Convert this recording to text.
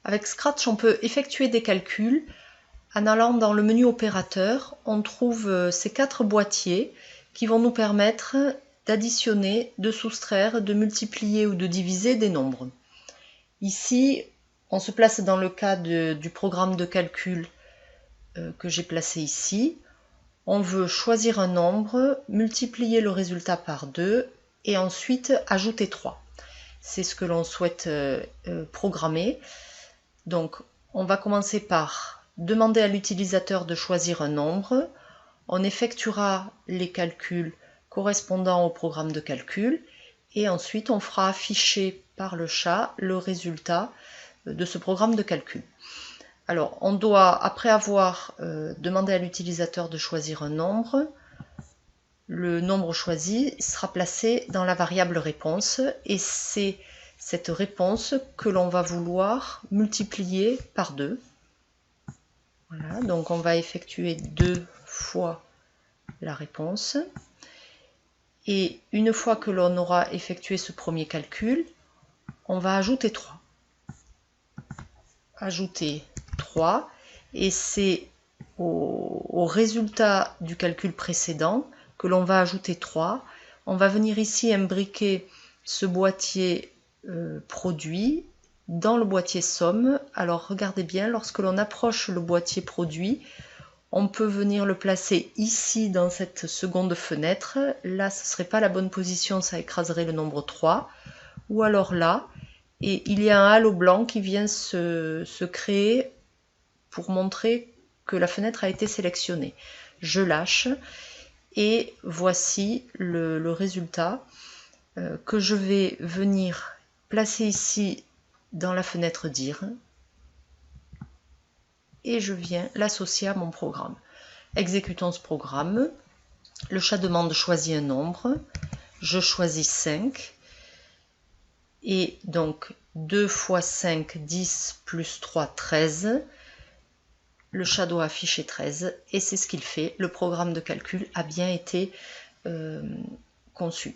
Avec Scratch, on peut effectuer des calculs. En allant dans le menu opérateur, on trouve ces 4 boîtiers qui vont nous permettre d'additionner, de soustraire, de multiplier ou de diviser des nombres. Ici, on se place dans le cas du programme de calcul que j'ai placé ici. On veut choisir un nombre, multiplier le résultat par 2 et ensuite ajouter 3. C'est ce que l'on souhaite programmer. Donc, on va commencer par demander à l'utilisateur de choisir un nombre. On effectuera les calculs correspondant au programme de calcul et ensuite on fera afficher par le chat le résultat de ce programme de calcul. Alors, on doit, après avoir demandé à l'utilisateur de choisir un nombre, le nombre choisi sera placé dans la variable réponse et c'est cette réponse que l'on va vouloir multiplier par 2. Voilà, donc on va effectuer 2 fois la réponse. Et une fois que l'on aura effectué ce premier calcul, on va ajouter 3. Ajouter 3, et c'est au résultat du calcul précédent que l'on va ajouter 3. On va venir ici imbriquer ce boîtier produit dans le boîtier somme. Alors regardez bien, lorsque l'on approche le boîtier produit, on peut venir le placer ici dans cette seconde fenêtre. Là, ce ne serait pas la bonne position, ça écraserait le nombre 3. Ou alors là, et il y a un halo blanc qui vient se créer pour montrer que la fenêtre a été sélectionnée. Je lâche et voici le résultat que je vais venir placer ici dans la fenêtre dire et je viens l'associer à mon programme. Exécutons ce programme. Le chat demande choisis un nombre. Je choisis 5. Et donc 2 fois 5, 10 plus 3, 13. Le chat doit afficher 13 et c'est ce qu'il fait. Le programme de calcul a bien été conçu.